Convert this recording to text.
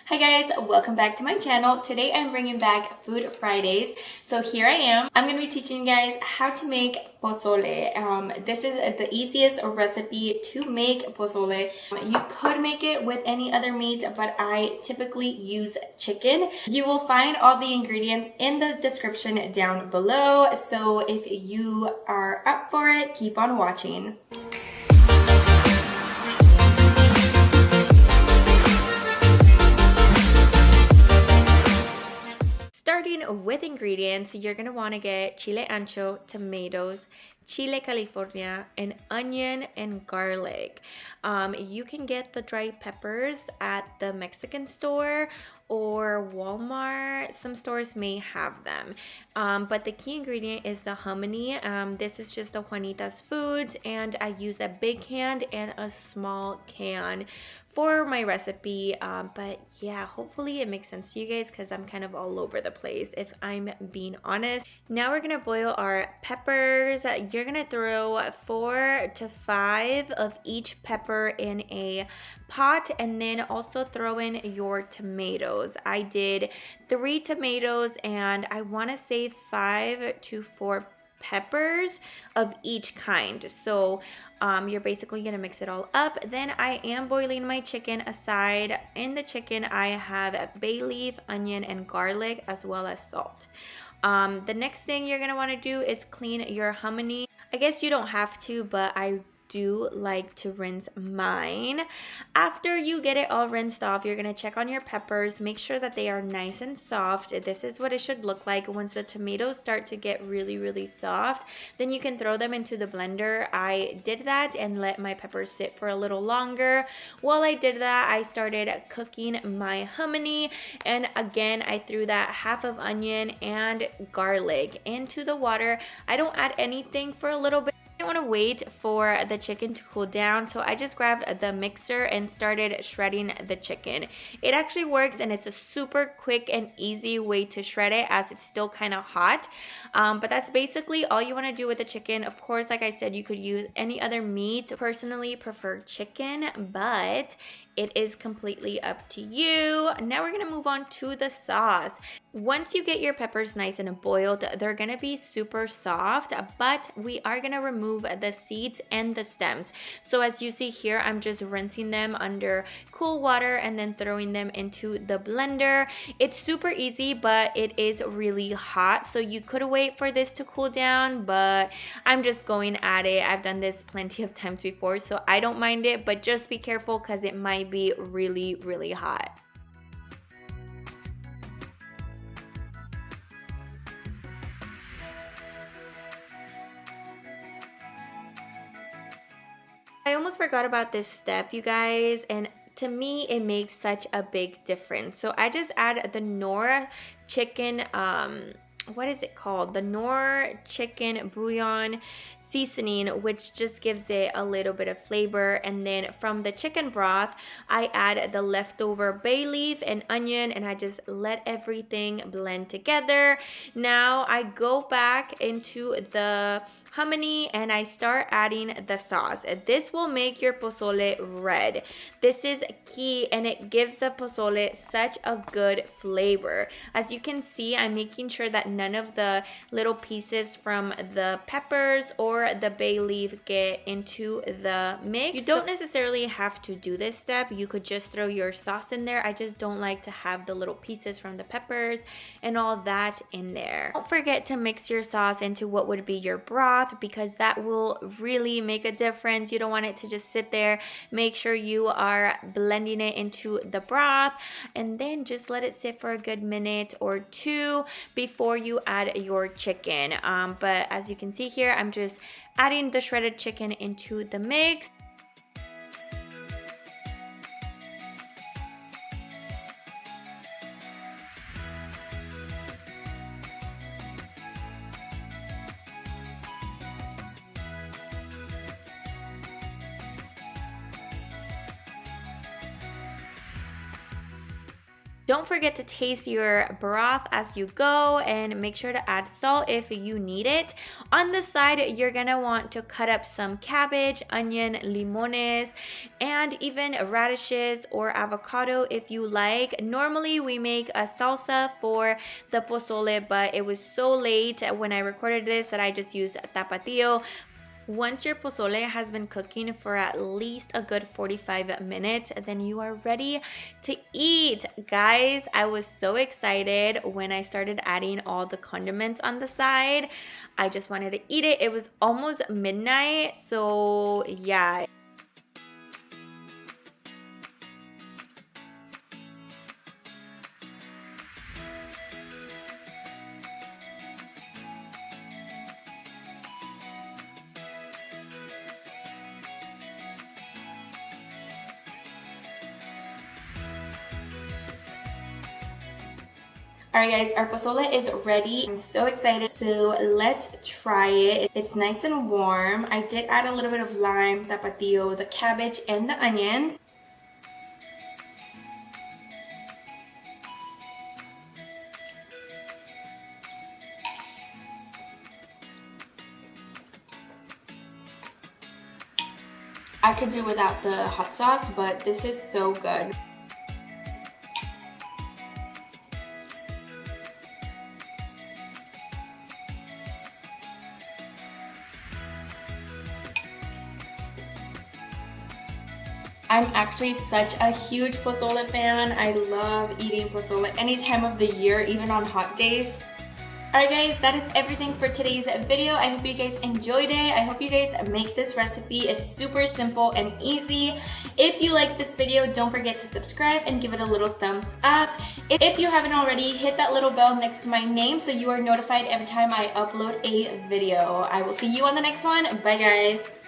Hi guys, welcome back to my channel. Today I'm bringing back Food Fridays. So here I am. I'm going to be teaching you guys how to make pozole. This is the easiest recipe to make pozole. You could make it with any other meat, but I typically use chicken. You will find all the ingredients in the description down below. So if you are up for it, keep on watching. Starting with ingredients, you're going to want to get chile ancho, tomatoes, Chile California, and onion and garlic. You can get the dried peppers at the Mexican store or Walmart. Some stores may have them. But the key ingredient is the hominy. This is just the Juanita's Foods, and I use a big can and a small can for my recipe. But yeah, hopefully it makes sense to you guys because I'm kind of all over the place if I'm being honest. Now we're gonna boil our peppers. You're gonna throw 4 to 5 of each pepper in a pot, and then also throw in your tomatoes. I did 3 tomatoes, and I want to say 5 to 4 peppers of each kind. So you're basically gonna mix it all up. Then I am boiling my chicken aside. In the chicken I have bay leaf, onion, and garlic, as well as salt. The next thing you're gonna want to do is clean your hominy. I guess you don't have to, but I do like to rinse mine. After you get it all rinsed off, you're gonna check on your peppers, make sure that they are nice and soft. This is what it should look like. Once the tomatoes start to get really soft, then you can throw them into the blender. I did that and let my peppers sit for a little longer. While I did that, I started cooking my hominy, and again I threw that half of onion and garlic into the water. I don't add anything for a little bit. I don't want to wait for the chicken to cool down, so I just grabbed the mixer and started shredding the chicken. It actually works, and it's a super quick and easy way to shred it as it's still kind of hot. But that's basically all you want to do with the chicken. Of course, like I said, you could use any other meat. Personally prefer chicken, but it is completely up to you. Now we're gonna move on to the sauce. Once you get your peppers nice and boiled, they're gonna be super soft, but we are gonna remove the seeds and the stems. So as you see here, I'm just rinsing them under cool water and then throwing them into the blender. It's super easy, but it is really hot, so you could wait for this to cool down, but I'm just going at it. I've done this plenty of times before, so I don't mind it, but just be careful because it might be really hot. I almost forgot about this step, you guys, and to me it makes such a big difference. So I just add the Knorr chicken, what is it called? The Knorr chicken bouillon seasoning, which just gives it a little bit of flavor. And then from the chicken broth, I add the leftover bay leaf and onion, and I just let everything blend together. Now I go back into the hominy and I start adding the sauce. This will make your pozole red. This is key, and it gives the pozole such a good flavor. As you can see, I'm making sure that none of the little pieces from the peppers or the bay leaf get into the mix. You don't necessarily have to do this step. You could just throw your sauce in there. I just don't like to have the little pieces from the peppers and all that in there. Don't forget to mix your sauce into what would be your broth, because that will really make a difference. You don't want it to just sit there. Make sure you are blending it into the broth, and then just let it sit for a good minute or two before you add your chicken. But as you can see here, I'm just adding the shredded chicken into the mix. Don't forget to taste your broth as you go and make sure to add salt if you need it. On the side, you're gonna want to cut up some cabbage, onion, limones, and even radishes or avocado if you like. Normally, we make a salsa for the pozole, but it was so late when I recorded this that I just used tapatio. Once your pozole has been cooking for at least a good 45 minutes, then you are ready to eat. Guys, I was so excited when I started adding all the condiments on the side. I just wanted to eat it. It was almost midnight, so yeah. Alright guys, our pozole is ready. I'm so excited, so let's try it. It's nice and warm. I did add a little bit of lime, tapatio, the cabbage, and the onions. I could do without the hot sauce, but this is so good. I'm actually such a huge pozole fan. I love eating pozole any time of the year, even on hot days. Alright guys, that is everything for today's video. I hope you guys enjoyed it. I hope you guys make this recipe. It's super simple and easy. If you like this video, don't forget to subscribe and give it a little thumbs up. If you haven't already, hit that little bell next to my name so you are notified every time I upload a video. I will see you on the next one. Bye guys.